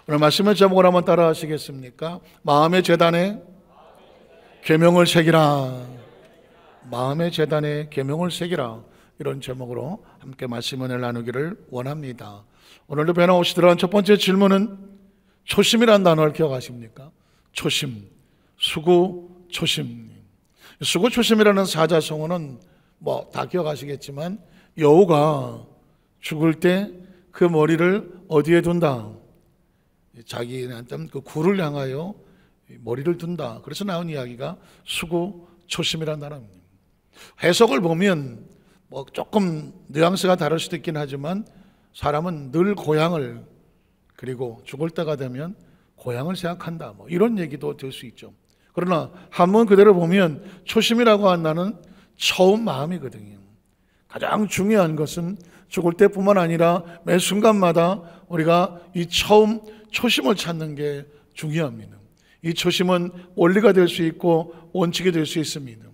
오늘 말씀의 제목을 한번 따라 하시겠습니까? 마음의 제단에 계명을 새기라. 마음의 제단에 계명을 새기라. 이런 제목으로 함께 말씀을 나누기를 원합니다. 오늘도 변함없이 들어간 첫 번째 질문은 초심이라는 단어를 기억하십니까? 초심, 수구, 초심. 수구, 초심이라는 사자성어는 다 기억하시겠지만 여우가 죽을 때 그 머리를 어디에 둔다? 자기한테 그 굴을 향하여 머리를 둔다. 그래서 나온 이야기가 수구, 초심이라는 단어입니다. 해석을 보면 조금 뉘앙스가 다를 수도 있긴 하지만 사람은 늘 고향을, 그리고 죽을 때가 되면 고향을 생각한다, 이런 얘기도 될 수 있죠. 그러나 한문 그대로 보면 초심이라고 한다는 처음 마음이거든요. 가장 중요한 것은 죽을 때뿐만 아니라 매 순간마다 우리가 이 처음 초심을 찾는 게 중요합니다. 이 초심은 원리가 될 수 있고 원칙이 될 수 있습니다.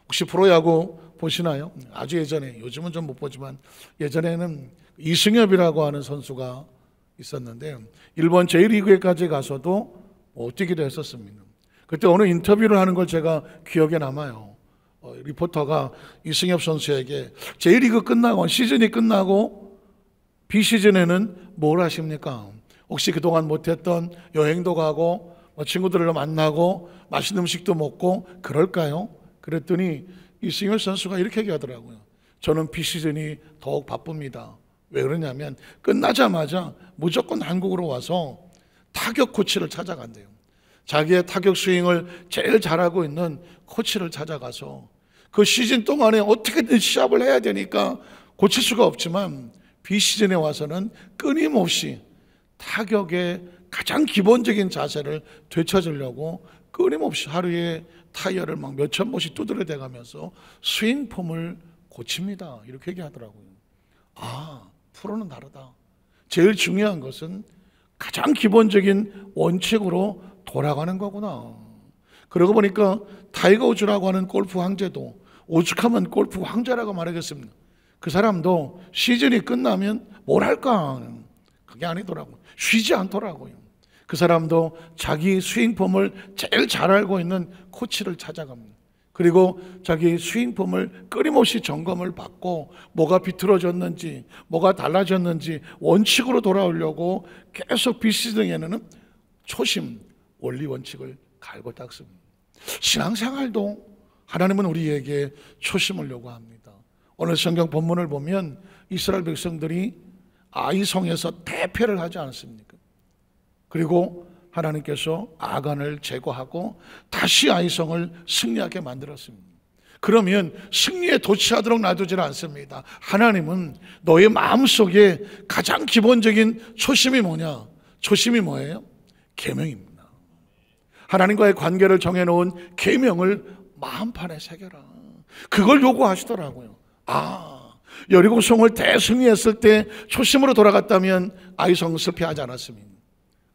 혹시 프로야구 보시나요? 아주 예전에, 요즘은 좀 못 보지만 예전에는 이승엽이라고 하는 선수가 있었는데 일본 제1리그에까지 가서도 뛰기도 했었습니다. 그때 어느 인터뷰를 하는 걸 제가 기억에 남아요. 리포터가 이승엽 선수에게 제1리그 끝나고 시즌이 끝나고 비시즌에는 뭘 하십니까? 혹시 그동안 못했던 여행도 가고 친구들을 만나고 맛있는 음식도 먹고 그럴까요? 그랬더니 이승엽 선수가 이렇게 얘기하더라고요. 저는 비시즌이 더욱 바쁩니다. 왜 그러냐면 끝나자마자 무조건 한국으로 와서 타격 코치를 찾아간대요. 자기의 타격 스윙을 제일 잘하고 있는 코치를 찾아가서 그 시즌 동안에 어떻게든 시합을 해야 되니까 고칠 수가 없지만 비시즌에 와서는 끊임없이 타격의 가장 기본적인 자세를 되찾으려고 끊임없이 하루에 타이어를 몇천 번씩 두드려 대가면서 스윙 폼을 고칩니다. 이렇게 얘기하더라고요. 프로는 다르다. 제일 중요한 것은 가장 기본적인 원칙으로 돌아가는 거구나. 그러고 보니까 타이거 우즈라고 하는 골프 황제도, 오죽하면 골프 황제라고 말하겠습니다. 그 사람도 시즌이 끝나면 뭘 할까? 그게 아니더라고요. 쉬지 않더라고요. 그 사람도 자기 스윙폼을 제일 잘 알고 있는 코치를 찾아갑니다. 그리고 자기 스윙폼을 끊임없이 점검을 받고 뭐가 비틀어졌는지, 뭐가 달라졌는지 원칙으로 돌아오려고 계속 비시즌에는 초심, 원리 원칙을 갈고 닦습니다. 신앙생활도 하나님은 우리에게 초심을 요구합니다. 오늘 성경 본문을 보면 이스라엘 백성들이 아이성에서 대패를 하지 않았습니까? 그리고 하나님께서 아간을 제거하고 다시 아이성을 승리하게 만들었습니다. 그러면 승리에 도취하도록 놔두지는 않습니다. 하나님은 너의 마음속에 가장 기본적인 초심이 뭐냐? 초심이 뭐예요? 계명입니다. 하나님과의 관계를 정해놓은 계명을 마음판에 새겨라. 그걸 요구하시더라고요. 여리고성을 대승리했을 때 초심으로 돌아갔다면 아이성 실패하지 않았습니다.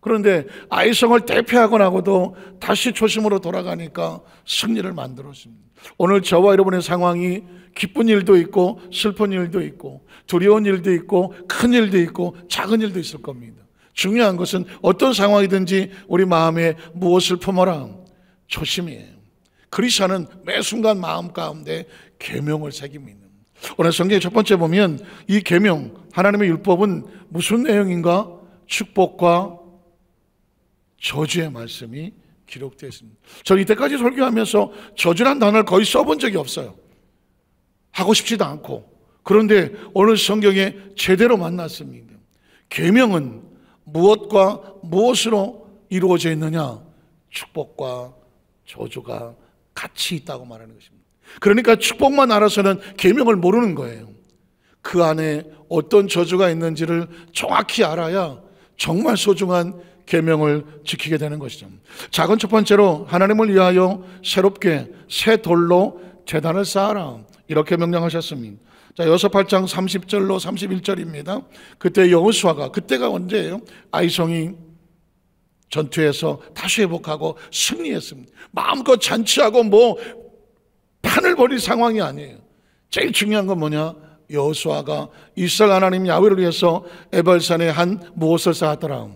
그런데 아이성을 대패하고 나고도 다시 초심으로 돌아가니까 승리를 만들었습니다. 오늘 저와 여러분의 상황이 기쁜 일도 있고 슬픈 일도 있고 두려운 일도 있고 큰 일도 있고 작은 일도 있을 겁니다. 중요한 것은 어떤 상황이든지 우리 마음에 무엇을 품어라? 초심이에요. 그리스도는 매 순간 마음 가운데 계명을 새깁니다. 오늘 성경의 첫 번째 보면 이 계명, 하나님의 율법은 무슨 내용인가? 축복과 저주의 말씀이 기록되어 있습니다. 저는 이때까지 설교하면서 저주란 단어를 거의 써본 적이 없어요. 하고 싶지도 않고. 그런데 오늘 성경에 제대로 만났습니다. 계명은 무엇과 무엇으로 이루어져 있느냐? 축복과 저주가 같이 있다고 말하는 것입니다. 그러니까 축복만 알아서는 계명을 모르는 거예요. 그 안에 어떤 저주가 있는지를 정확히 알아야 정말 소중한 계명을 지키게 되는 것이죠. 작은 첫 번째로 하나님을 위하여 새롭게 새 돌로 제단을 쌓아라, 이렇게 명령하셨습니다. 자, 여호수아 8장 30절로 31절입니다. 그때 여호수아가, 그때가 언제예요? 아이성이 전투에서 다시 회복하고 승리했습니다. 마음껏 잔치하고 판을 벌일 상황이 아니에요. 제일 중요한 건 뭐냐? 여호수아가 이스라엘 하나님 야훼를 위해서 에발산에 한 무엇을 쌓았더라?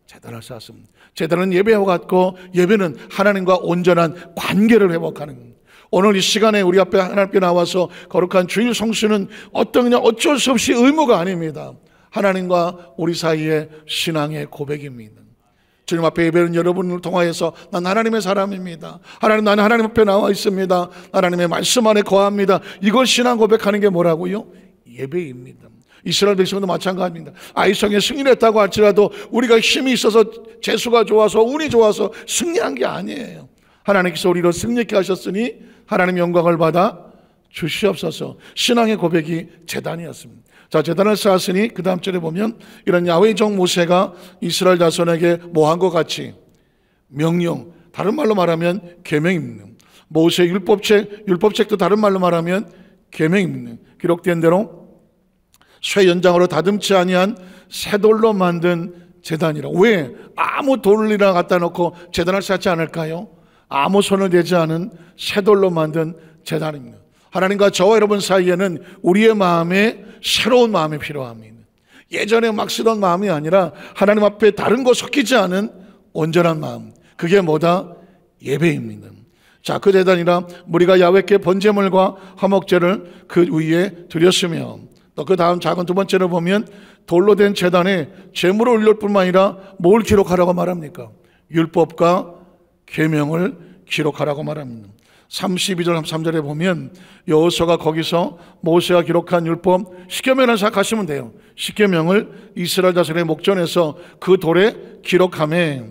제단을 쌓았습니다. 제단은 예배와 같고 예배는 하나님과 온전한 관계를 회복하는, 오늘 이 시간에 우리 앞에 하나님께 나와서 거룩한 주일 성수는 그냥 어쩔 수 없이 의무가 아닙니다. 하나님과 우리 사이의 신앙의 고백입니다. 주님 앞에 예배는 여러분을 통하여서 난 하나님의 사람입니다. 나는 하나님 앞에 나와 있습니다. 하나님의 말씀 안에 거합니다. 이걸 신앙 고백하는 게 뭐라고요? 예배입니다. 이스라엘 백성도 마찬가지입니다. 아이성에 승리했다고 할지라도 우리가 힘이 있어서, 재수가 좋아서, 운이 좋아서 승리한 게 아니에요. 하나님께서 우리를 승리케 하셨으니 하나님의 영광을 받아 주시옵소서. 신앙의 고백이 제단이었습니다. 자, 제단을 쌓았으니 그 다음 절에 보면 이런 야훼의 종 모세가 이스라엘 자손에게 뭐한 것 같이 명령, 다른 말로 말하면 계명입니다. 모세 율법책도 다른 말로 말하면 계명입니다. 기록된 대로 쇠 연장으로 다듬지 아니한 쇠돌로 만든 제단이라. 왜 아무 돌이나 갖다 놓고 제단을 쌓지 않을까요? 아무 손을 대지 않은 쇠돌로 만든 제단입니다. 하나님과 저와 여러분 사이에는 우리의 마음에 새로운 마음이 필요합니다. 예전에 막 쓰던 마음이 아니라 하나님 앞에 다른 거 섞이지 않은 온전한 마음, 그게 뭐다? 예배입니다. 자, 그 제단이라 무리가 야훼께 번제물과 화목제를 그 위에 드렸으며, 또 그 다음 작은 두 번째로 보면 돌로 된 제단에 제물을 올릴 뿐만 아니라 뭘 기록하라고 말합니까? 율법과 계명을 기록하라고 말합니다. 32절 3절에 보면 여호수아가 거기서 모세가 기록한 율법 십계명을 생각하시면 돼요. 십계명을 이스라엘 자손의 목전에서 그 돌에 기록하며,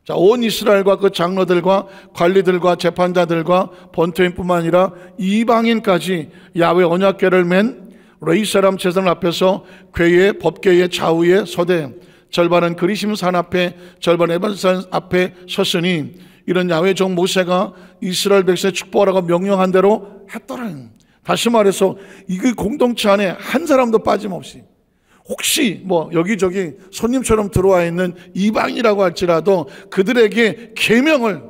자, 온 이스라엘과 그 장로들과 관리들과 재판자들과 본토인뿐만 아니라 이방인까지 야훼 언약궤를 맨 레위 사람 제사장 앞에서 궤의 법궤의 좌우에 서되 절반은 그리심산 앞에 절반은 에발산 앞에 섰으니, 이런 야훼 종 모세가 이스라엘 백성의 축복하라고 명령한 대로 했더라. 다시 말해서 이 공동체 안에 한 사람도 빠짐없이, 혹시 여기저기 손님처럼 들어와 있는 이방이라고 할지라도 그들에게 계명을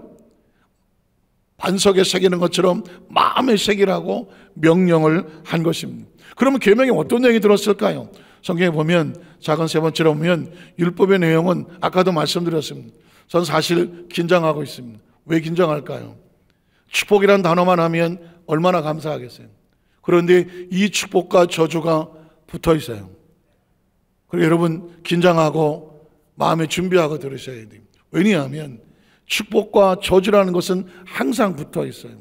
반석에 새기는 것처럼 마음에 새기라고 명령을 한 것입니다. 그러면 계명에 어떤 내용이 들었을까요? 성경에 보면 작은 세 번째로 보면 율법의 내용은 아까도 말씀드렸습니다. 전 사실 긴장하고 있습니다. 왜 긴장할까요? 축복이란 단어만 하면 얼마나 감사하겠어요. 그런데 이 축복과 저주가 붙어 있어요. 그리고 여러분 긴장하고 마음에 준비하고 들으셔야 돼요. 왜냐하면 축복과 저주라는 것은 항상 붙어 있어요.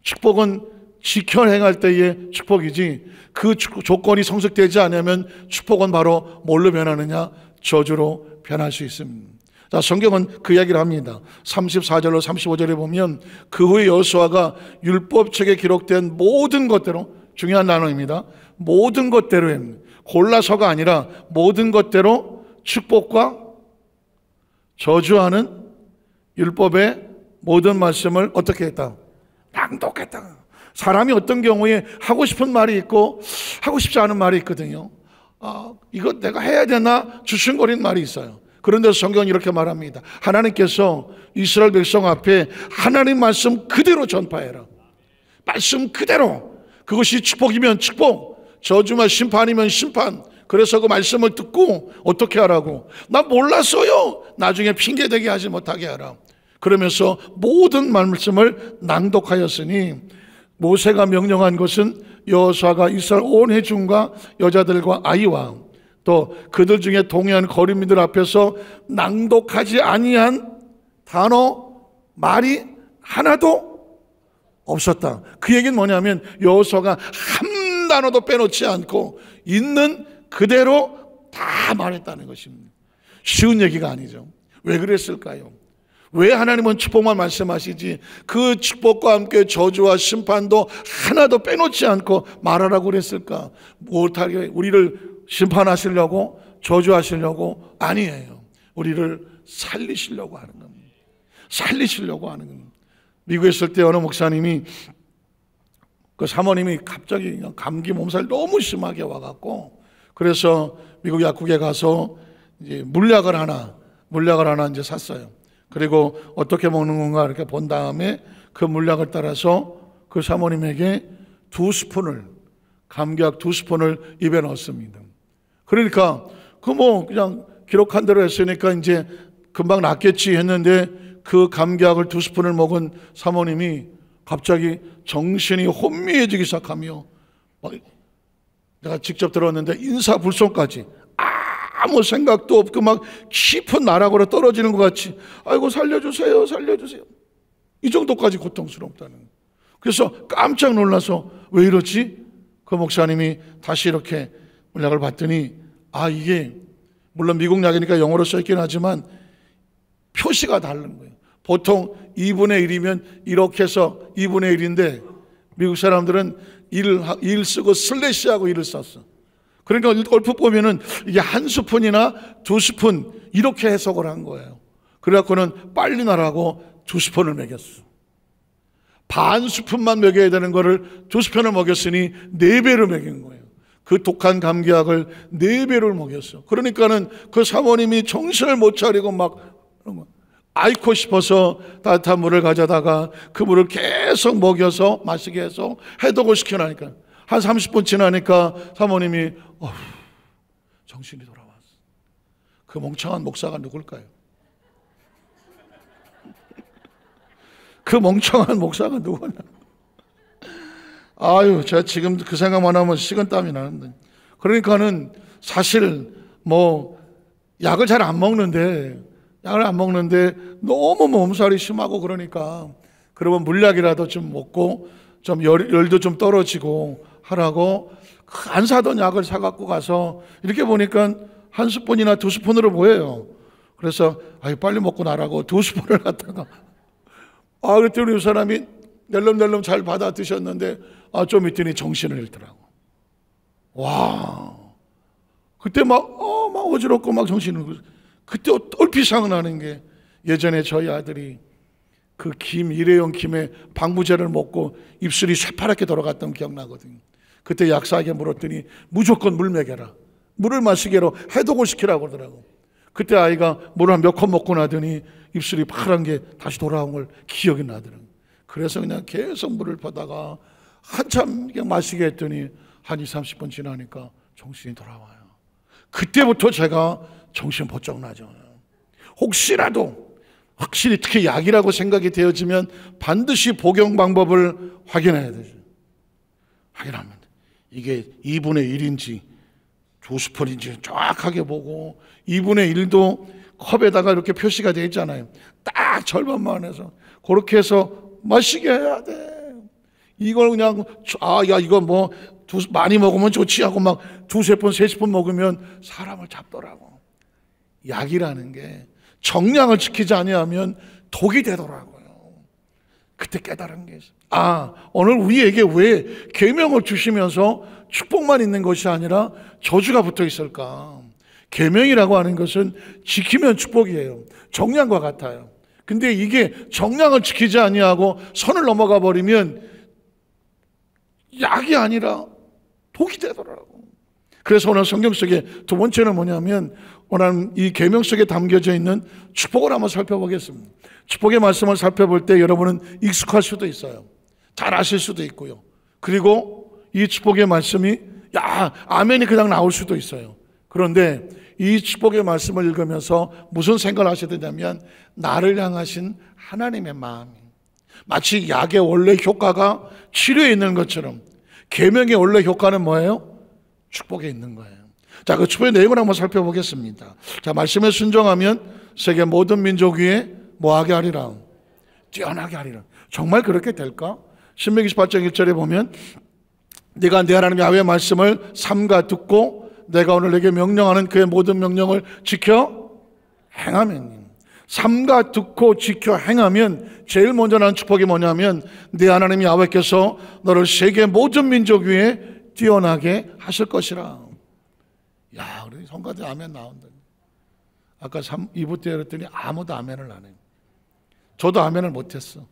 축복은 지켜 행할 때의 축복이지, 그 조건이 성숙되지 않으면 축복은 바로 뭘로 변하느냐? 저주로 변할 수 있습니다. 자, 성경은 그 이야기를 합니다. 34절로 35절에 보면 그 후에 여호수아가 율법책에 기록된 모든 것대로, 중요한 단어입니다. 모든 것대로, 골라서가 아니라 모든 것대로 축복과 저주하는 율법의 모든 말씀을 어떻게 했다? 낭독했다. 사람이 어떤 경우에 하고 싶은 말이 있고 하고 싶지 않은 말이 있거든요. 이거 내가 해야 되나 주춤거리는 말이 있어요. 그런데 성경은 이렇게 말합니다. 하나님께서 이스라엘 백성 앞에 하나님 말씀 그대로 전파해라. 말씀 그대로. 그것이 축복이면 축복, 저주면 심판이면 심판. 그래서 그 말씀을 듣고 어떻게 하라고? 나 몰랐어요. 나중에 핑계대게 하지 못하게 하라. 그러면서 모든 말씀을 낭독하였으니, 모세가 명령한 것은 여호수아가 이스라엘 온 회중과 여자들과 아이와 또 그들 중에 동행한 거류민들 앞에서 낭독하지 아니한 단어, 말이 하나도 없었다. 그 얘기는 뭐냐면 여호수아가 한 단어도 빼놓지 않고 있는 그대로 다 말했다는 것입니다. 쉬운 얘기가 아니죠. 왜 그랬을까요? 왜 하나님은 축복만 말씀하시지 그 축복과 함께 저주와 심판도 하나도 빼놓지 않고 말하라고 그랬을까? 못하게 우리를 심판하시려고, 저주하시려고? 아니에요. 우리를 살리시려고 하는 겁니다. 살리시려고 하는 겁니다. 미국에 있을 때 어느 목사님이, 그 사모님이 갑자기 그냥 감기 몸살 너무 심하게 와갖고, 그래서 미국 약국에 가서 이제 물약을 하나 이제 샀어요. 그리고 어떻게 먹는 건가 이렇게 본 다음에 그 물약을 따라서 그 사모님에게 2스푼을, 감기약 2스푼을 입에 넣었습니다. 그러니까 그냥 기록한 대로 했으니까 이제 금방 낫겠지 했는데 그 감기약을 2스푼을 먹은 사모님이 갑자기 정신이 혼미해지기 시작하며, 내가 직접 들었는데 인사불성까지, 아무 생각도 없고 막 깊은 나락으로 떨어지는 것 같이, 아이고 살려주세요 살려주세요, 이 정도까지 고통스럽다는 거예요. 그래서 깜짝 놀라서 왜 이러지? 그 목사님이 다시 이렇게 물약을 봤더니, 이게 물론 미국 약이니까 영어로 써있긴 하지만 표시가 다른 거예요. 보통 2분의 1이면 이렇게 해서 2분의 1인데 미국 사람들은 1 쓰고 슬래시하고 1을 썼어. 그러니까 얼핏 보면은 이게 1스푼이나 2스푼 이렇게 해석을 한 거예요. 그래갖고는 빨리 나라고 2스푼을 먹였어. 반 스푼만 먹여야 되는 거를 2스푼을 먹였으니 4배를 먹인 거예요. 그 독한 감기약을 4배를 먹였어. 그러니까는 그 사모님이 정신을 못 차리고 막 아이고 싶어서 따뜻한 물을 가져다가 그 물을 계속 먹여서 마시게 해서 해독을 시켜나니까 한 30분 지나니까 사모님이 정신이 돌아왔어. 그 멍청한 목사가 누굴까요? 그 멍청한 목사가 누구냐? 제가 지금 그 생각만 하면 식은땀이 나는데. 그러니까는 사실 약을 잘 안 먹는데 너무 몸살이 심하고 그러면 물약이라도 좀 먹고 좀 열도 좀 떨어지고 하라고 안 사던 약을 사갖고 가서 이렇게 보니까 1스푼이나 2스푼으로 보여요. 그래서 빨리 먹고 나라고 2스푼을 갖다가 그랬더니 이 사람이 낼름낼름 잘 받아 드셨는데 좀 있더니 정신을 잃더라고. 와, 그때 막 어지럽고 막 정신을 잃고. 그때 얼핏 생각나는 게 예전에 저희 아들이 그 일회용 김에 방부제를 먹고 입술이 새파랗게 돌아갔던 기억나거든요. 그때 약사에게 물었더니 무조건 물 먹여라, 물을 마시게로 해독을 시키라고 그러더라고. 그때 아이가 물을 한 몇 컵 먹고 나더니 입술이 파란 게 다시 돌아온 걸 기억이 나더라고요. 그래서 그냥 계속 물을 퍼다가 한참 그냥 마시게 했더니 한 20, 30분 지나니까 정신이 돌아와요. 그때부터 제가 정신 번쩍 나죠. 혹시라도 확실히 특히 약이라고 생각이 되어지면 반드시 복용 방법을 확인해야 되죠. 확인하면 이게 2분의 1인지 2스푼인지 정확하게 보고 2분의 1도 컵에다가 이렇게 표시가 되어 있잖아요. 딱 절반만 해서 그렇게 해서 마시게 해야 돼. 이걸 그냥 이거 많이 먹으면 좋지 하고 막 2-3번 3스푼 먹으면 사람을 잡더라고. 약이라는 게 정량을 지키지 아니하면 독이 되더라고요. 그때 깨달은 게 있어요. 오늘 우리에게 왜 계명을 주시면서 축복만 있는 것이 아니라 저주가 붙어 있을까? 계명이라고 하는 것은 지키면 축복이에요. 정량과 같아요. 근데 이게 정량을 지키지 아니하고 선을 넘어가 버리면 약이 아니라 독이 되더라고. 그래서 오늘 성경 속에 두 번째는 뭐냐면 오늘 이 계명 속에 담겨져 있는 축복을 한번 살펴보겠습니다. 축복의 말씀을 살펴볼 때 여러분은 익숙할 수도 있어요. 잘 아실 수도 있고요. 그리고 이 축복의 말씀이 아멘이 그냥 나올 수도 있어요. 그런데 이 축복의 말씀을 읽으면서 무슨 생각을 하셔야 되냐면 나를 향하신 하나님의 마음이 마치 약의 원래 효과가 치료에 있는 것처럼 계명의 원래 효과는 뭐예요? 축복에 있는 거예요. 자, 그 축복의 내용을 한번 살펴보겠습니다. 자, 말씀에 순종하면 세계 모든 민족 위에 뭐하게 하리라? 뛰어나게 하리라. 정말 그렇게 될까? 신명기 18장 1절에 보면 네가 내 하나님 야훼의 말씀을 삼가 듣고 내가 오늘 내게 명령하는 그의 모든 명령을 지켜 행하면, 삼가 듣고 지켜 행하면 제일 먼저 나는 축복이 뭐냐면 네 하나님 야훼께서 너를 세계 모든 민족 위에 뛰어나게 하실 것이라. 우리 성가대 아멘 나온다. 아까 2부 때 그랬더니 아무도 아멘을 안 해요. 저도 아멘을 못했어.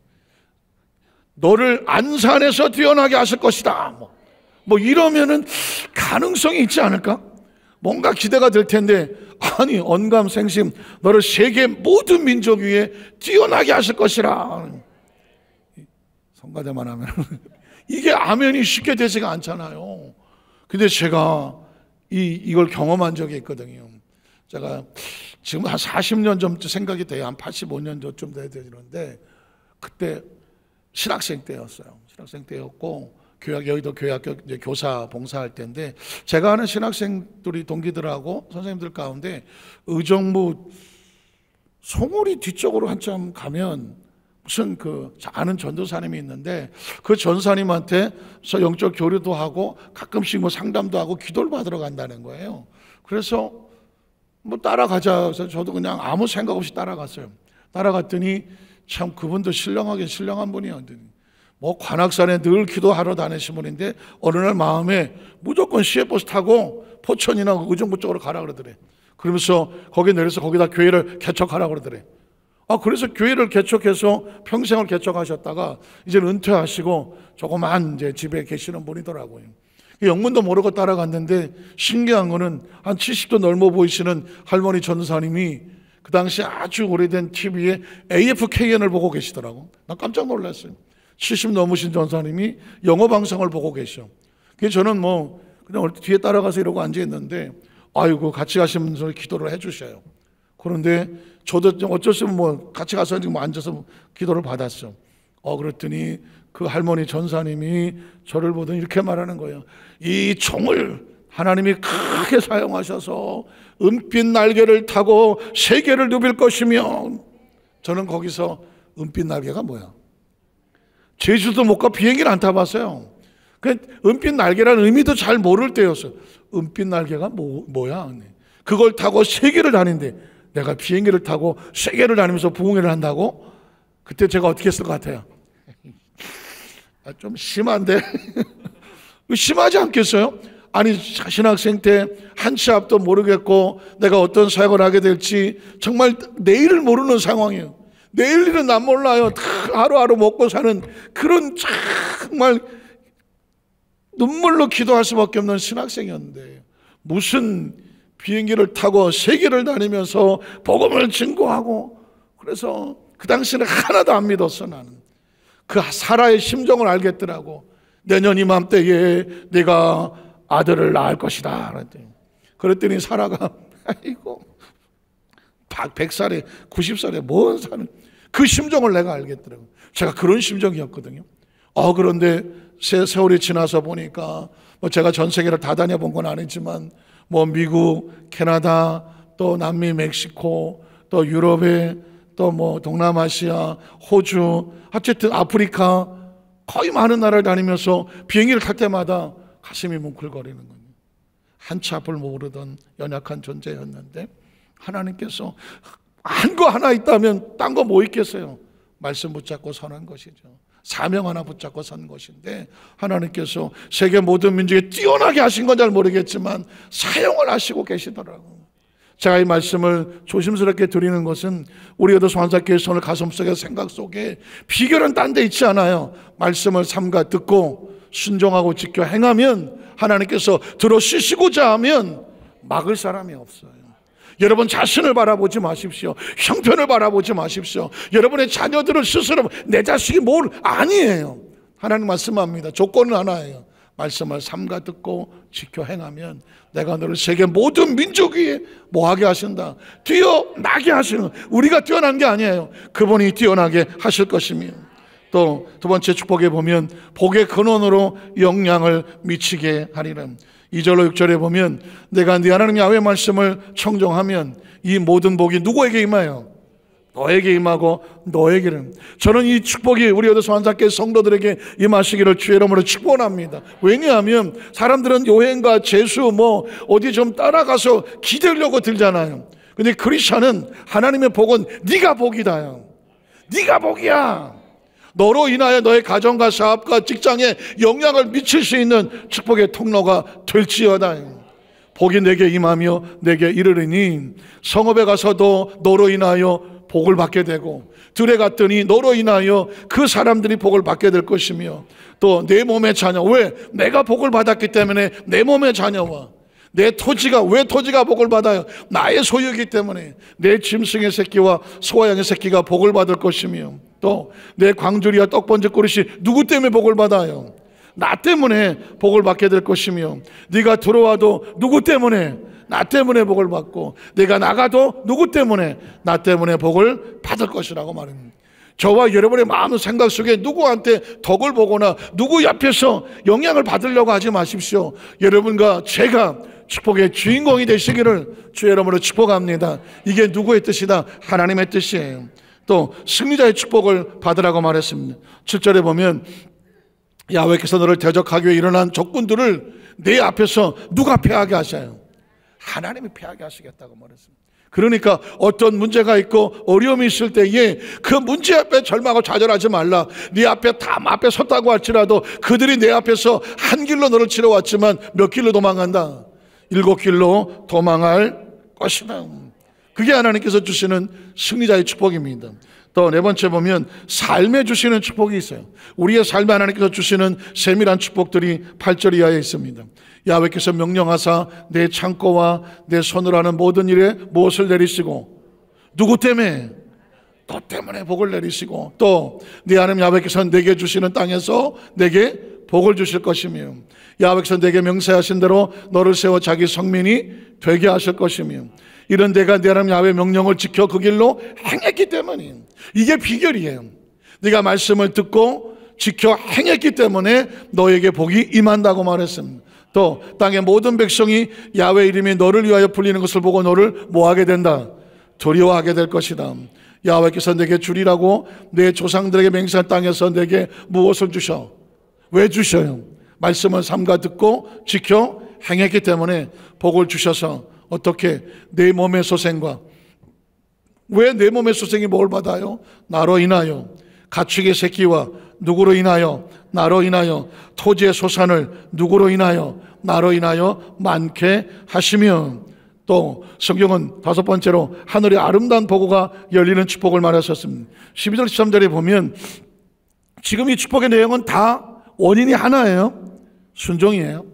너를 안산에서 뛰어나게 하실 것이다. 이러면은 가능성이 있지 않을까? 뭔가 기대가 될 텐데 아니 언감생심 너를 세계 모든 민족 위에 뛰어나게 하실 것이라. 성가대만 하면 이게 아멘이 쉽게 되지가 않잖아요. 근데 제가 이걸 경험한 적이 있거든요. 제가 지금 한 40년 전쯤 생각이 돼요. 한 85년 전쯤 돼야 되는데 그때 신학생 때였어요. 신학생 때였고 여의도 교회학교 교사 봉사할 때인데 제가 아는 신학생들이 동기들하고 선생님들 가운데 의정부 송오리 뒤쪽으로 한참 가면 무슨 그 아는 전도사님이 있는데 그 전사님한테 영적 교류도 하고 가끔씩 뭐 상담도 하고 기도를 받으러 간다는 거예요. 그래서 뭐 따라가자 해서 저도 그냥 아무 생각 없이 따라갔어요. 따라갔더니 참 그분도 신령하긴 신령한 분이었더니 뭐 관악산에 늘 기도하러 다니신 분인데 어느 날 마음에 무조건 시외버스 타고 포천이나 의정부 쪽으로 가라 그러더래. 그러면서 거기 내려서 거기다 교회를 개척하라 그러더래. 그래서 교회를 개척해서 평생을 개척하셨다가 이제 은퇴하시고 조그만 이제 집에 계시는 분이더라고요. 영문도 모르고 따라갔는데 신기한 거는 한 70도 넘어 보이시는 할머니 전도사님이 그 당시 아주 오래된 TV에 AFKN을 보고 계시더라고. 난 깜짝 놀랐어요. 70 넘으신 전사님이 영어 방송을 보고 계셔. 그래서 저는 뭐 그냥 뒤에 따라가서 이러고 앉아 있는데 아이고 같이 가시면서 기도를 해주셔요. 그런데 저도 어쩔 수 없이 뭐 같이 가서 지금 앉아서 기도를 받았어. 그랬더니 그 할머니 전사님이 저를 보더니 이렇게 말하는 거예요. 이 총을 하나님이 크게 사용하셔서 은빛 날개를 타고 세계를 누빌 것이며, 저는 거기서 은빛 날개가 뭐야? 제주도 못 가 비행기를 안 타봤어요. 그 은빛 날개라는 의미도 잘 모를 때였어요. 은빛 날개가 뭐야? 그걸 타고 세계를 다닌대. 내가 비행기를 타고 세계를 다니면서 부흥회를 한다고? 그때 제가 어떻게 했을 것 같아요? 좀 심한데? 심하지 않겠어요? 아니 신학생 때 한치 앞도 모르겠고 내가 어떤 사역을 하게 될지 정말 내일을 모르는 상황이에요. 내일 일은 난 몰라요. 다 하루하루 먹고 사는 그런 정말 눈물로 기도할 수밖에 없는 신학생이었는데 무슨 비행기를 타고 세계를 다니면서 복음을 증거하고, 그래서 그 당시에는 하나도 안 믿었어. 나는 그 사라의 심정을 알겠더라고. 내년 이맘때에 네가 아들을 낳을 것이다 그랬더니 사라가 아이고 100살에 90살에 뭔 사는 그 심정을 내가 알겠더라고. 제가 그런 심정이었거든요. 그런데 세월이 지나서 보니까 뭐 제가 전 세계를 다 다녀본 건 아니지만 뭐 미국, 캐나다, 또 남미, 멕시코, 또 유럽에 또 뭐 동남아시아, 호주, 어쨌든 아프리카 거의 많은 나라를 다니면서 비행기를 탈 때마다 가슴이 뭉클거리는 거예요. 한치 앞을 모르던 연약한 존재였는데 하나님께서 한 거 하나 있다면 딴 거 뭐 있겠어요? 말씀 붙잡고 선한 것이죠. 사명 하나 붙잡고 선 것인데 하나님께서 세계 모든 민족에 뛰어나게 하신 건 잘 모르겠지만 사용을 하시고 계시더라고요. 제가 이 말씀을 조심스럽게 드리는 것은 우리 여도 소환사교회 손을 가슴속에 생각 속에 비결은 딴 데 있지 않아요. 말씀을 삼가 듣고 순종하고 지켜 행하면 하나님께서 들어주시고자 하면 막을 사람이 없어요. 여러분 자신을 바라보지 마십시오. 형편을 바라보지 마십시오. 여러분의 자녀들을 스스로 내 자식이 뭘 아니에요. 하나님 말씀합니다. 조건은 하나예요. 말씀을 삼가 듣고 지켜 행하면 내가 너를 세계 모든 민족 위에 뭐하게 하신다? 뛰어나게 하시는, 우리가 뛰어난 게 아니에요. 그분이 뛰어나게 하실 것이며, 또 두 번째 축복에 보면 복의 근원으로 영향을 미치게 하리라. 2절로 6절에 보면 내가 네 하나님 야훼 말씀을 청종하면 이 모든 복이 누구에게 임하여? 너에게 임하고 너에게는. 저는 이 축복이 우리 여도 소환사교회 성도들에게 임하시기를 주의 이름으로 축원합니다. 왜냐하면 사람들은 요행과 제수 뭐 어디 좀 따라가서 기대려고 들잖아요. 근데 크리스찬은 하나님의 복은 네가 복이다. 네가 복이야. 너로 인하여 너의 가정과 사업과 직장에 영향을 미칠 수 있는 축복의 통로가 될지어다. 복이 내게 임하며 내게 이르리니 성읍에 가서도 너로 인하여 복을 받게 되고 들에 갔더니 너로 인하여 그 사람들이 복을 받게 될 것이며, 또 내 몸의 자녀, 왜? 내가 복을 받았기 때문에 내 몸의 자녀와 내 토지가, 왜 토지가 복을 받아요? 나의 소유이기 때문에 내 짐승의 새끼와 소아양의 새끼가 복을 받을 것이며, 또 내 광주리와 떡번지 그릇이 누구 때문에 복을 받아요? 나 때문에 복을 받게 될 것이며, 네가 들어와도 누구 때문에? 나 때문에 복을 받고, 내가 나가도 누구 때문에? 나 때문에 복을 받을 것이라고 말합니다. 저와 여러분의 마음 생각 속에 누구한테 덕을 보거나 누구 옆에서 영향을 받으려고 하지 마십시오. 여러분과 제가 축복의 주인공이 되시기를 주의 이름으로 축복합니다. 이게 누구의 뜻이다? 하나님의 뜻이에요. 또 승리자의 축복을 받으라고 말했습니다. 7절에 보면 야훼께서 너를 대적하기 위해 일어난 적군들을 내 앞에서 누가 패하게 하셔요? 하나님이 패하게 하시겠다고 말했습니다. 그러니까 어떤 문제가 있고 어려움이 있을 때에 그 문제 앞에 절망하고 좌절하지 말라. 네 앞에 담 앞에 섰다고 할지라도 그들이 내 앞에서 한 길로 너를 치러 왔지만 몇 길로 도망간다? 7길로 도망할 것이다. 그게 하나님께서 주시는 승리자의 축복입니다. 또 네 번째 보면 삶에 주시는 축복이 있어요. 우리의 삶에 하나님께서 주시는 세밀한 축복들이 8절 이하에 있습니다. 야훼께서 명령하사 내 창고와 내 손으로 하는 모든 일에 무엇을 내리시고, 누구 때문에? 너 때문에 복을 내리시고, 또 네 하나님 야훼께서 내게 주시는 땅에서 내게 복을 주실 것이며, 야훼께서 내게 명세하신 대로 너를 세워 자기 성민이 되게 하실 것이며, 이런 내가 내 하나님 야훼 명령을 지켜 그 길로 행했기 때문이에요. 이게 비결이에요. 네가 말씀을 듣고 지켜 행했기 때문에 너에게 복이 임한다고 말했습니다. 또 땅의 모든 백성이 야훼 이름이 너를 위하여 불리는 것을 보고 너를 뭐하게 된다? 두려워하게 될 것이다. 야훼께서 내게 주리라고 내 조상들에게 맹세한 땅에서 내게 무엇을 주셔? 왜 주셔요? 말씀을 삼가 듣고 지켜 행했기 때문에 복을 주셔서 어떻게? 내 몸의 소생과, 왜 내 몸의 소생이 복을 받아요? 나로 인하여 가축의 새끼와 누구로 인하여? 나로 인하여 토지의 소산을 누구로 인하여? 나로 인하여 많게 하시며, 또 성경은 다섯 번째로 하늘의 아름다운 보고가 열리는 축복을 말하셨습니다. 12절 13절에 보면 지금 이 축복의 내용은 다 원인이 하나예요. 순종이에요.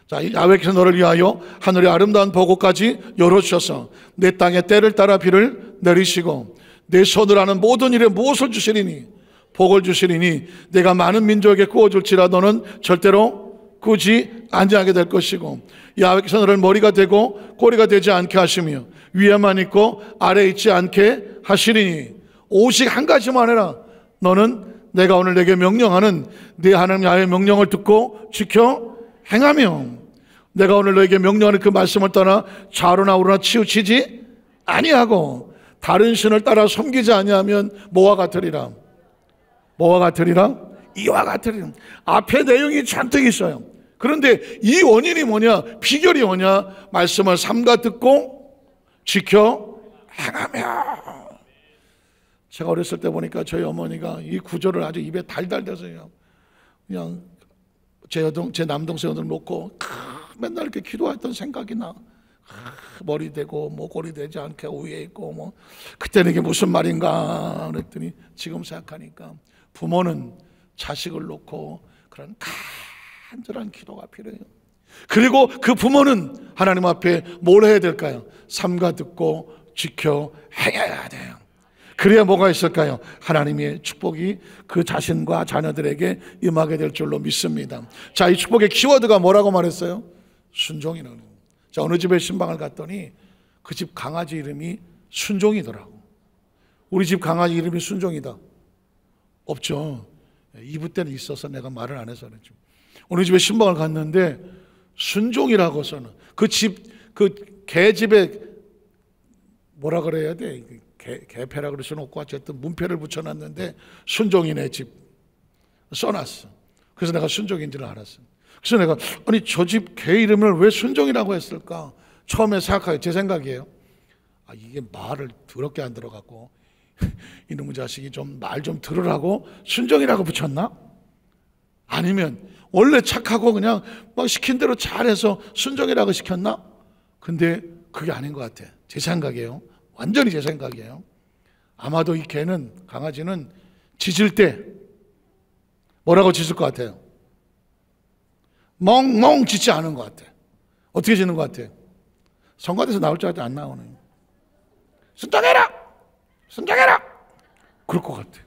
자, 야훼께서 너를 위하여 하늘의 아름다운 보고까지 열어주셔서 내 땅에 때를 따라 비를 내리시고 내 손으로 하는 모든 일에 무엇을 주시리니? 복을 주시리니 내가 많은 민족에게 구워줄지라 너는 절대로 꾸지 아니하게 될 것이고, 야훼께서 너를 머리가 되고 꼬리가 되지 않게 하시며 위에만 있고 아래에 있지 않게 하시리니, 오직 한 가지만 해라. 너는 내가 오늘 내게 명령하는 네 하나님 야훼의 명령을 듣고 지켜 행하며, 내가 오늘 너에게 명령하는 그 말씀을 떠나 좌로나 우로나 치우치지 아니하고 다른 신을 따라 섬기지 아니하면 뭐와 같으리라? 뭐와 같으리라? 이와 같으리라. 앞에 내용이 잔뜩 있어요. 그런데 이 원인이 뭐냐? 비결이 뭐냐? 말씀을 삼가 듣고 지켜 행하며. 제가 어렸을 때 보니까 저희 어머니가 이 구절을 아주 입에 달달 대서요. 그냥 제 남동생을 놓고 맨날 이렇게 기도했던 생각이 나. 머리 대고 뭐 꼬리 되지 않게 위에 있고 뭐 그때는 이게 무슨 말인가 그랬더니 지금 생각하니까 부모는 자식을 놓고 그런 간절한 기도가 필요해요. 그리고 그 부모는 하나님 앞에 뭘 해야 될까요? 삼가 듣고 지켜 행해야 돼요. 그래야 뭐가 있을까요? 하나님의 축복이 그 자신과 자녀들에게 임하게 될 줄로 믿습니다. 자, 이 축복의 키워드가 뭐라고 말했어요? 순종이라는 거예요. 자, 어느 집에 신방을 갔더니 그 집 강아지 이름이 순종이더라고. 우리 집 강아지 이름이 순종이다? 없죠. 이브 때는 있어서 내가 말을 안 해서 그렇죠. 어느 집에 신방을 갔는데 순종이라고서는 그 개집에 뭐라 그래야 돼? 개패라 그럴 수는 없고 어쨌든 문패를 붙여놨는데 순종이네 집 써놨어. 그래서 내가 순종인 줄 알았어. 그래서 내가 아니 저 집 개 이름을 왜 순종이라고 했을까? 처음에 생각해요. 제 생각이에요. 아, 이게 말을 더럽게 안 들어갖고 이놈의 자식이 좀 말 좀 들으라고 순종이라고 붙였나? 아니면 원래 착하고 그냥 막 시킨 대로 잘해서 순종이라고 시켰나? 근데 그게 아닌 것 같아. 제 생각이에요. 완전히 제 생각이에요. 아마도 이 개는, 강아지는 짖을 때 뭐라고 짖을 것 같아요? 멍멍 짖지 않은 것 같아. 어떻게 짖는 것 같아? 성가대에서 나올 줄 알았더니 안 나오네. 순종해라! 순종해라! 그럴 것 같아.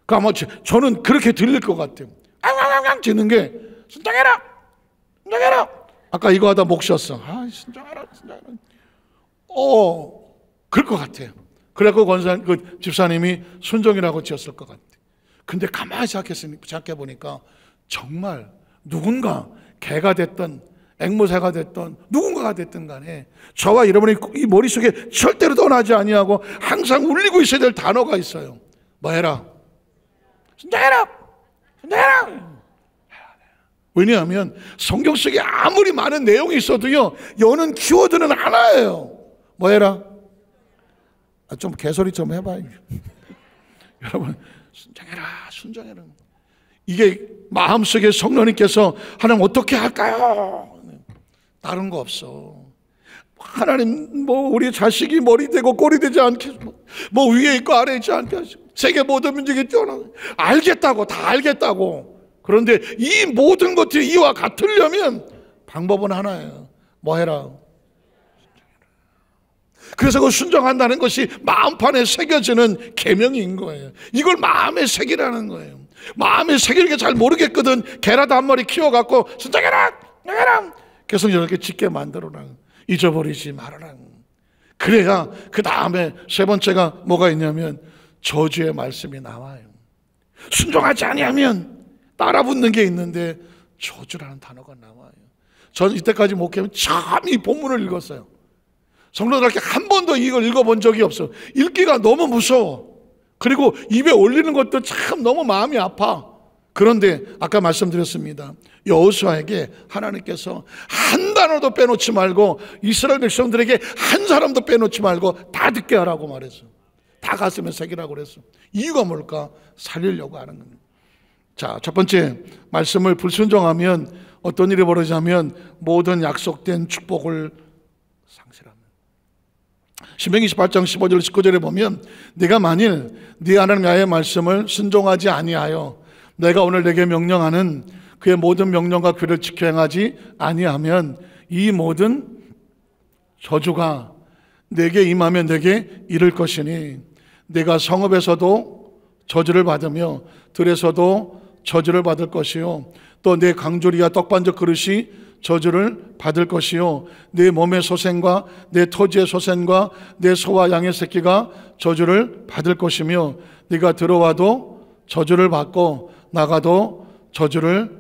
그 아마 저는 그렇게 들릴 것 같아요. 앙앙앙 짖는 게 순종해라! 순종해라! 아까 이거 하다 목 쉬었어. 순종하라. 그럴 것 같아요. 그래서 그 집사님이 순종이라고 지었을 것 같아요. 근데 가만히 생각해 보니까 정말 누군가 개가 됐든 앵무새가 됐든 누군가가 됐든 간에 저와 여러분의 이 머릿속에 절대로 떠나지 아니하고 항상 울리고 있어야 될 단어가 있어요. 뭐 해라? 순종해라! 순종해라! 왜냐하면 성경 속에 아무리 많은 내용이 있어도요, 여는 키워드는 하나예요. 뭐 해라? 좀 개소리 좀 해봐요. 여러분, 순종해라, 순종해라. 이게 마음속에 성령님께서 하나님 어떻게 할까요? 다른 거 없어. 하나님 우리 자식이 머리 되고 꼬리 되지 않게, 위에 있고 아래에 있지 않게 하시고, 세계 모든 민족이 뛰어나고, 알겠다고, 다 알겠다고. 그런데 이 모든 것들이 이와 같으려면 방법은 하나예요. 뭐 해라? 그래서 그 순종한다는 것이 마음판에 새겨지는 계명인 거예요. 이걸 마음에 새기라는 거예요. 마음에 새기는 게 잘 모르겠거든. 개라도 한 마리 키워갖고 순종해라! 순종해라! 계속 이렇게 짓게 만들어라. 잊어버리지 말아라. 그래야 그 다음에 세 번째가 뭐가 있냐면 저주의 말씀이 나와요. 순종하지 아니하면 따라붙는 게 있는데 저주라는 단어가 나와요. 저는 이때까지 목회하면 참 이 본문을 읽었어요. 성도들한테 한 번도 이걸 읽어본 적이 없어. 읽기가 너무 무서워. 그리고 입에 올리는 것도 참 너무 마음이 아파. 그런데 아까 말씀드렸습니다. 여호수아에게 하나님께서 한 단어도 빼놓지 말고 이스라엘 백성들에게 한 사람도 빼놓지 말고 다 듣게 하라고 말했어. 다 가슴에 새기라고 그랬어. 이유가 뭘까? 살리려고 하는 겁니다. 자, 첫 번째, 말씀을 불순종하면 어떤 일이 벌어지냐면 모든 약속된 축복을 상실합니다. 신명기 18장 15절 19절에 보면 네가 만일 네 하나님 야훼의 말씀을 순종하지 아니하여 내가 오늘 내게 명령하는 그의 모든 명령과 규례를 지켜 행하지 아니하면 이 모든 저주가 내게 임하면 내게 이를 것이니 내가 성읍에서도 저주를 받으며 들에서도 저주를 받을 것이요 또 내 강조리와 떡반죽 그릇이 저주를 받을 것이요 내 몸의 소생과 내 토지의 소생과 내 소와 양의 새끼가 저주를 받을 것이며 네가 들어와도 저주를 받고 나가도 저주를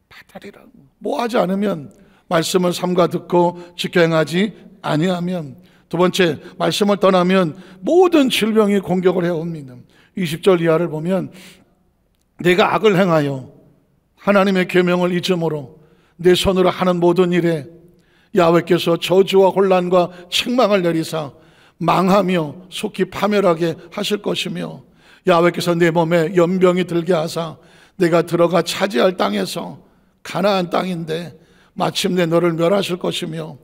받으리라. 뭐 하지 않으면 말씀을 삼가 듣고 지켜 행하지 아니하면 두 번째, 말씀을 떠나면 모든 질병이 공격을 해옵니다. 20절 이하를 보면 내가 악을 행하여 하나님의 계명을 잊음으로 내 손으로 하는 모든 일에 야훼께서 저주와 혼란과 책망을 내리사 망하며 속히 파멸하게 하실 것이며 야훼께서 내 몸에 연병이 들게 하사 내가 들어가 차지할 땅에서 가나안 땅인데 마침내 너를 멸하실 것이며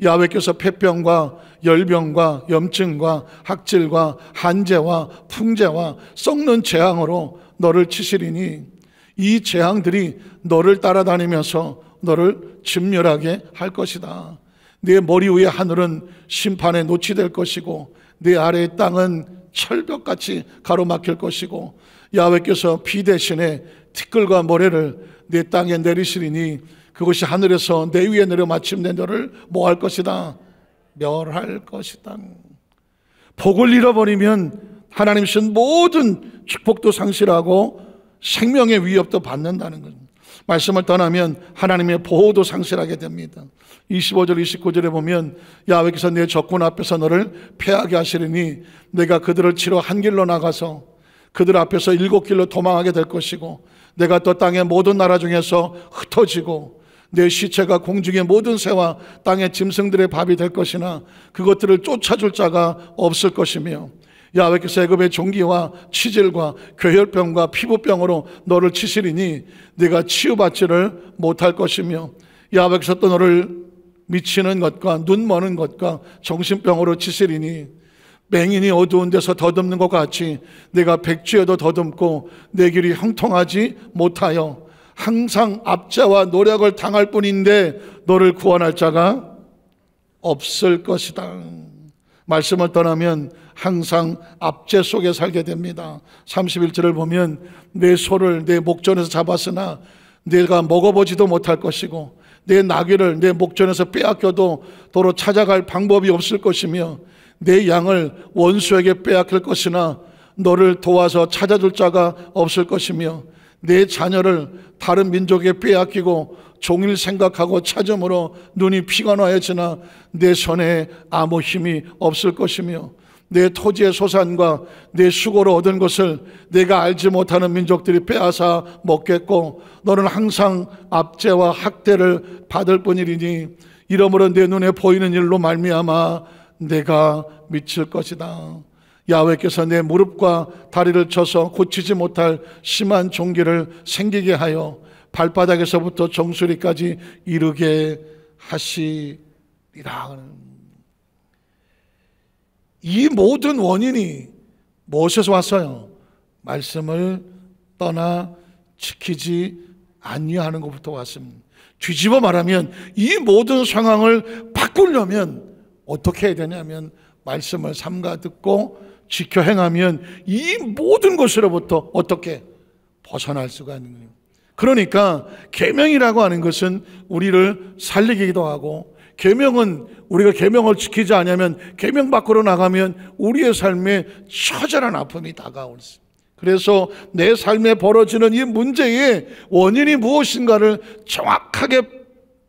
야훼께서 폐병과 열병과 염증과 학질과 한재와 풍재와 썩는 재앙으로 너를 치시리니 이 재앙들이 너를 따라다니면서 너를 진멸하게 할 것이다. 네 머리 위의 하늘은 심판에 노치될 것이고 네 아래의 땅은 철벽같이 가로막힐 것이고 야훼께서 비 대신에 티끌과 모래를 네 땅에 내리시리니 그것이 하늘에서 내 위에 내려 마침내 너를 뭐 할 것이다? 멸할 것이다. 복을 잃어버리면 하나님 신 모든 축복도 상실하고 생명의 위협도 받는다는 거죠. 말씀을 떠나면 하나님의 보호도 상실하게 됩니다. 25절 29절에 보면 야훼께서 내 적군 앞에서 너를 패하게 하시리니 내가 그들을 치러 한 길로 나가서 그들 앞에서 7길로 도망하게 될 것이고 내가 또 땅의 모든 나라 중에서 흩어지고 내 시체가 공중의 모든 새와 땅의 짐승들의 밥이 될 것이나 그것들을 쫓아줄 자가 없을 것이며 야훼께서 애굽의 종기와 치질과 괴혈병과 피부병으로 너를 치시리니 네가 치유받지를 못할 것이며 야훼께서 또 너를 미치는 것과 눈 머는 것과 정신병으로 치시리니 맹인이 어두운 데서 더듬는 것 같이 내가 백주에도 더듬고 내 길이 형통하지 못하여 항상 압제와 노력을 당할 뿐인데 너를 구원할 자가 없을 것이다. 말씀을 떠나면 항상 압제 속에 살게 됩니다. 31절을 보면 내 소를 내 목전에서 잡았으나 내가 먹어보지도 못할 것이고 내 나귀를 내 목전에서 빼앗겨도 도로 찾아갈 방법이 없을 것이며 내 양을 원수에게 빼앗길 것이나 너를 도와서 찾아줄 자가 없을 것이며 내 자녀를 다른 민족에 빼앗기고 종일 생각하고 찾음으로 눈이 피가 나야지나 내 손에 아무 힘이 없을 것이며 내 토지의 소산과 내 수고로 얻은 것을 내가 알지 못하는 민족들이 빼앗아 먹겠고 너는 항상 압제와 학대를 받을 뿐이니 이러므로 내 눈에 보이는 일로 말미암아 내가 미칠 것이다. 야훼께서 내 무릎과 다리를 쳐서 고치지 못할 심한 종기를 생기게 하여 발바닥에서부터 정수리까지 이르게 하시리라. 이 모든 원인이 무엇에서 왔어요? 말씀을 떠나 지키지 아니하는 것부터 왔습니다. 뒤집어 말하면 이 모든 상황을 바꾸려면 어떻게 해야 되냐면 말씀을 삼가 듣고 지켜 행하면 이 모든 것으로부터 어떻게 벗어날 수가 있는 거예요. 그러니까 계명이라고 하는 것은 우리를 살리기도 하고, 계명은 우리가 계명을 지키지 않으면 계명 밖으로 나가면 우리의 삶에 처절한 아픔이 다가올 수 있습니다. 그래서 내 삶에 벌어지는 이 문제의 원인이 무엇인가를 정확하게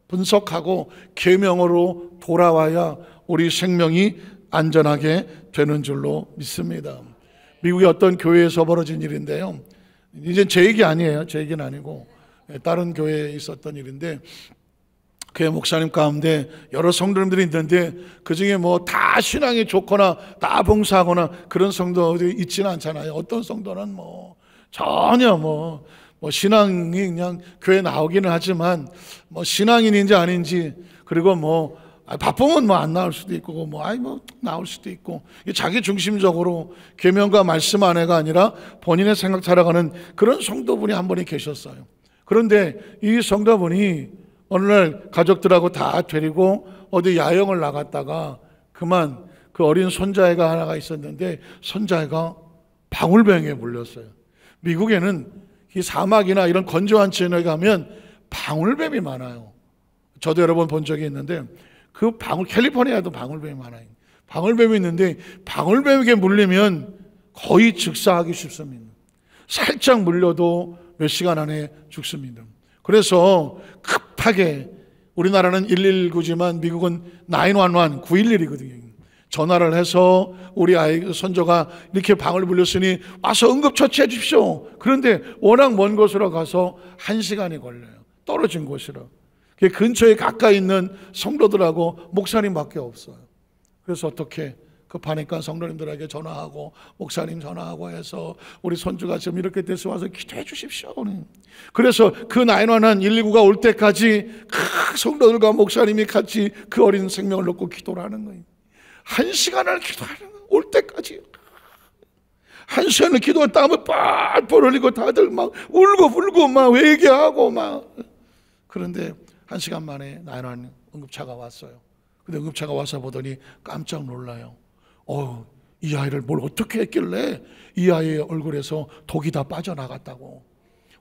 분석하고 계명으로 돌아와야 우리 생명이 안전하게 되는 줄로 믿습니다. 미국의 어떤 교회에서 벌어진 일인데요, 이제 제 얘기 아니에요. 제 얘기는 아니고 다른 교회에 있었던 일인데, 교회 목사님 가운데 여러 성도님들이 있는데 그 중에 뭐 다 신앙이 좋거나 다 봉사하거나 그런 성도들이 있지는 않잖아요. 어떤 성도는 뭐 전혀 뭐 신앙이 그냥 교회 나오기는 하지만 뭐 신앙인인지 아닌지, 그리고 뭐 바쁘면 뭐 안 나올 수도 있고 뭐 나올 수도 있고, 자기 중심적으로 계명과 말씀 안에가 아니라 본인의 생각 살아가는 그런 성도분이 한 분이 계셨어요. 그런데 이 성도분이 어느 날 가족들하고 다 데리고 어디 야영을 나갔다가 그만 그 어린 손자애가 하나가 있었는데 손자애가 방울뱀에 물렸어요. 미국에는 이 사막이나 이런 건조한 지역에 가면 방울뱀이 많아요. 저도 여러 번 본 적이 있는데 캘리포니아도 방울뱀이 많아요. 방울뱀이 있는데 방울뱀에게 물리면 거의 즉사하기 쉽습니다. 살짝 물려도 몇 시간 안에 죽습니다. 그래서 급하게, 우리나라는 119지만 미국은 911, 911이거든요. 전화를 해서 우리 아이 손자가 이렇게 방울 물렸으니 와서 응급처치해 주십시오. 그런데 워낙 먼 곳으로 가서 1시간이 걸려요. 떨어진 곳이라. 근처에 가까이 있는 성도들하고 목사님밖에 없어요. 그래서 어떻게 급하니까 성도님들에게 전화하고 목사님 전화하고 해서 우리 손주가 지금 이렇게 돼서 와서 기도해 주십시오. 그래서 그 911, 119가 올 때까지 성도들과 목사님이 같이 그 어린 생명을 놓고 기도를 하는 거예요. 1시간을 기도하는 거예요. 올 때까지 1시간을 기도한 땀을 뻘뻘 흘리고 다들 막 울고 막 회개하고 막. 그런데 1시간 만에 911 응급차가 왔어요. 근데 응급차가 와서 보더니 깜짝 놀라요. 이 아이를 뭘 어떻게 했길래 이 아이의 얼굴에서 독이 다 빠져나갔다고.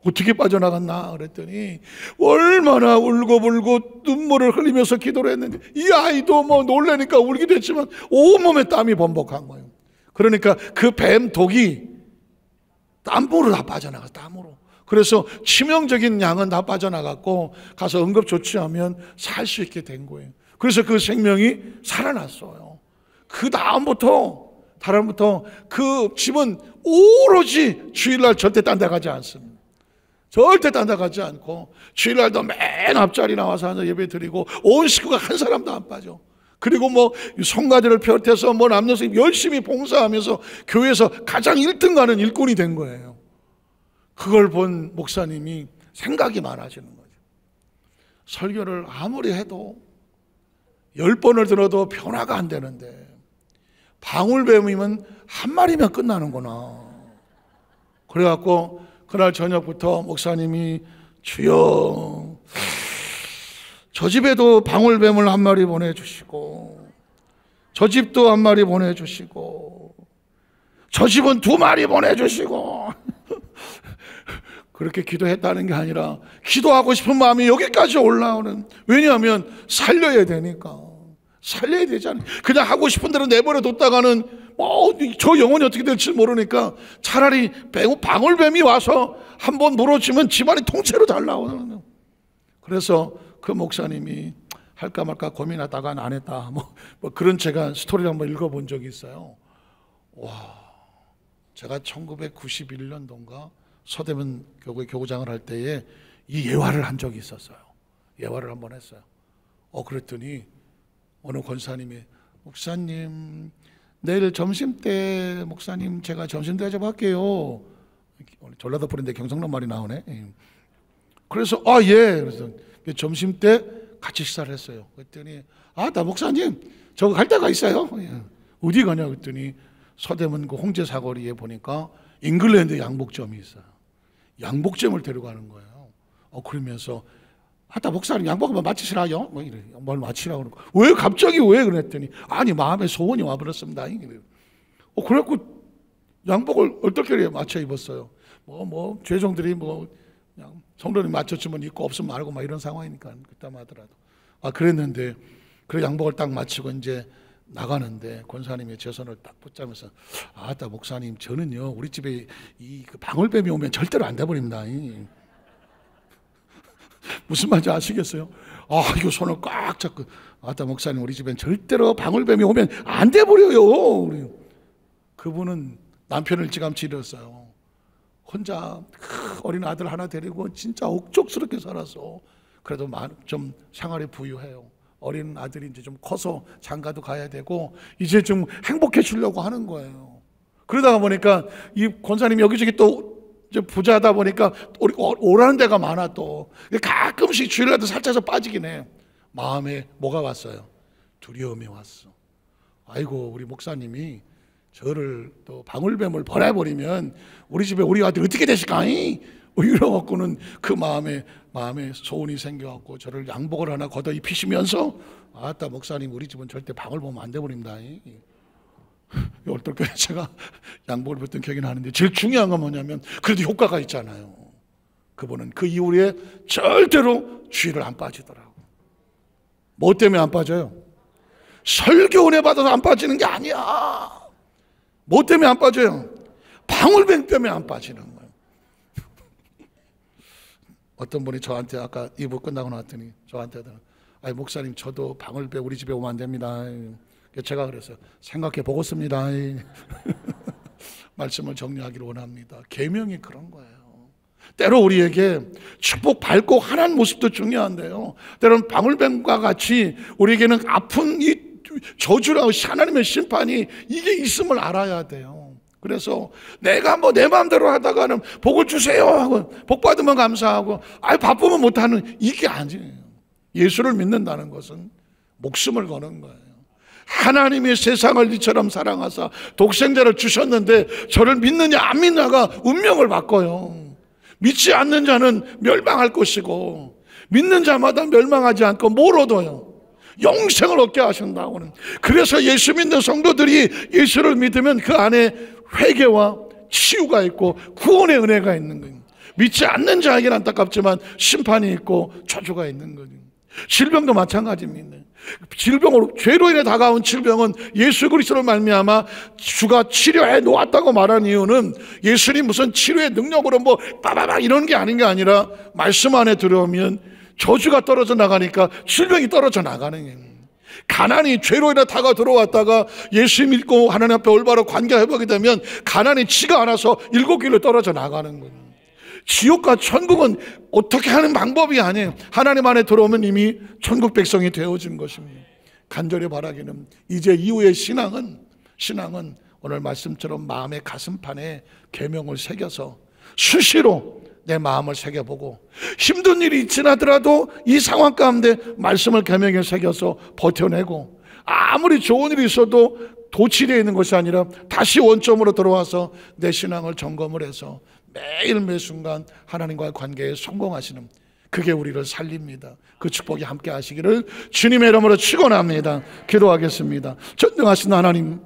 어떻게 빠져나갔나 그랬더니 얼마나 울고 눈물을 흘리면서 기도를 했는데, 이 아이도 뭐 놀라니까 울기도 했지만 온몸에 땀이 범벅한 거예요. 그러니까 그 뱀 독이 땀으로 다 빠져나갔어. 땀으로. 그래서 치명적인 양은 다 빠져나갔고 가서 응급 조치하면 살 수 있게 된 거예요. 그래서 그 생명이 살아났어요. 그 다음부터 그 집은 오로지 주일날 절대 딴 데 가지 않습니다. 절대 딴 데 가지 않고 주일날도 맨 앞자리 나와서 예배 드리고 온 식구가 한 사람도 안 빠져. 그리고 뭐 성가대를 비롯해서 뭐 남녀 선생님 열심히 봉사하면서 교회에서 가장 1등 가는 일꾼이 된 거예요. 그걸 본 목사님이 생각이 많아지는 거죠. 설교를 아무리 해도 10번을 들어도 변화가 안 되는데 방울뱀이면 한 마리면 끝나는구나. 그래갖고 그날 저녁부터 목사님이 주여 저 집에도 방울뱀을 한 마리 보내주시고 저 집도 한 마리 보내주시고 저 집은 2마리 보내주시고 그렇게 기도했다는 게 아니라 기도하고 싶은 마음이 여기까지 올라오는, 왜냐하면 살려야 되니까. 살려야 되잖아요. 그냥 하고 싶은 대로 내버려 뒀다가는 저 영혼이 어떻게 될지 모르니까 차라리 방울뱀이 와서 한번 물어주면 집안이 통째로 잘 나오는. 그래서 그 목사님이 할까 말까 고민하다가 안 했다, 뭐 그런 제가 스토리를 한번 읽어본 적이 있어요. 와, 제가 1991년도인가 서대문 교구에 교구장을 할 때에 이 예화를 한 적이 있었어요. 예화를 한번 했어요. 그랬더니 어느 권사님이, 목사님 내일 점심때 목사님 제가 점심 대접할게요. 전라도 분인데 경상도 말이 나오네. 그래서 예. 그래서 점심때 같이 식사를 했어요. 그랬더니 나 목사님 저 갈 데가 있어요. 어디 가냐 그랬더니 서대문 그 홍제 사거리에 보니까 잉글랜드 양복점이 있어요. 양복점을 데려가는 거예요. 그러면서 목사님 양복만 맞추시라요? 뭐 이래. 뭘 맞추라고 그러고. 왜 갑자기 왜 그랬더니 아니 마음에 소원이 와버렸습니다. 그래갖고 양복을 얼떨결에 맞춰 입었어요. 죄종들이 그냥 성도님 맞춰주면 입고 없으면 말고 막 이런 상황이니까 그때만 하더라도. 그랬는데 그 양복을 딱 맞추고 이제 나가는데 권사님이 제 손을 딱 붙잡으면서 목사님 저는요 우리 집에 그 방울뱀이 오면 절대로 안 돼버립니다. 무슨 말인지 아시겠어요? 이거 손을 꽉 잡고 목사님 우리 집엔 절대로 방울뱀이 오면 안 돼버려요. 그분은 남편을 일찌감치 잃었어요. 혼자 어린 아들 하나 데리고 진짜 옥족스럽게 살았어. 그래도 좀 생활이 부유해요. 어린 아들이 이제 좀 커서 장가도 가야 되고 이제 좀 행복해지려고 하는 거예요. 그러다가 보니까 이 권사님이 여기저기 또 이제 부자다 보니까 오라는 데가 많아. 또 가끔씩 주일날도 살짝서 빠지긴 해. 마음에 뭐가 왔어요? 두려움이 왔어. 아이고 우리 목사님이 저를 또 방울뱀을 보내버리면 우리 집에 우리 아들 어떻게 되실까? 이러갖고는 그 마음에 소원이 생겨갖고 저를 양복을 하나 걷어 입히시면서 목사님 우리 집은 절대 방울 보면 안 돼버립니다. 어떨 제가 양복을 입었던 기억이 나는데 제일 중요한 건 뭐냐면 그래도 효과가 있잖아요. 그분은 그 이후에 절대로 주의를 안 빠지더라고. 뭐 때문에 안 빠져요? 설교 은혜 받아서 안 빠지는 게 아니야. 뭐 때문에 안 빠져요? 방울뱀 때문에 안 빠지는 거예요. 어떤 분이 저한테 아까 2부 끝나고 나왔더니 저한테 목사님 저도 방울뱀 우리 집에 오면 안 됩니다. 제가 그랬어요. 생각해 보겠습니다. 말씀을 정리하기를 원합니다. 계명이 그런 거예요. 때로 우리에게 축복 밟고 하나는 모습도 중요한데요, 때로는 방울뱀과 같이 우리에게는 아픈 이 저주라고 하나님의 심판이 이게 있음을 알아야 돼요. 그래서 내가 내 마음대로 하다가는 복을 주세요 하고 복 받으면 감사하고 바쁘면 못하는 이게 아니에요. 예수를 믿는다는 것은 목숨을 거는 거예요. 하나님이 세상을 이처럼 사랑하사 독생자를 주셨는데 저를 믿느냐 안 믿느냐가 운명을 바꿔요. 믿지 않는 자는 멸망할 것이고 믿는 자마다 멸망하지 않고 뭘 얻어요? 영생을 얻게 하신다고는. 그래서 예수 믿는 성도들이 예수를 믿으면 그 안에 회개와 치유가 있고 구원의 은혜가 있는 거예요. 믿지 않는 자에게는 안타깝지만 심판이 있고 저주가 있는 거예요. 질병도 마찬가지입니다. 질병으로 죄로 인해 다가온 질병은 예수 그리스도로 말미암아 주가 치료해 놓았다고 말한 이유는 예수님 무슨 치료의 능력으로 빠바바 이런 게 아닌 게 아니라 말씀 안에 들어오면 저주가 떨어져 나가니까 질병이 떨어져 나가는 거예요. 가난이 죄로 인해 다가 들어왔다가 예수 믿고 하나님 앞에 올바로 관계해보게 되면 가난이 지가 않아서 7길로 떨어져 나가는 거예요. 지옥과 천국은 어떻게 하는 방법이 아니에요. 하나님 안에 들어오면 이미 천국 백성이 되어진 것입니다. 간절히 바라기는 이제 이후의 신앙은 오늘 말씀처럼 마음의 가슴판에 계명을 새겨서 수시로 내 마음을 새겨보고 힘든 일이 지나더라도 이 상황 가운데 말씀을 계명에 새겨서 버텨내고 아무리 좋은 일이 있어도 도취되어 있는 것이 아니라 다시 원점으로 들어와서 내 신앙을 점검을 해서 매일 매순간 하나님과의 관계에 성공하시는, 그게 우리를 살립니다. 그 축복이 함께 하시기를 주님의 이름으로 축원합니다. 기도하겠습니다. 전능하신 하나님,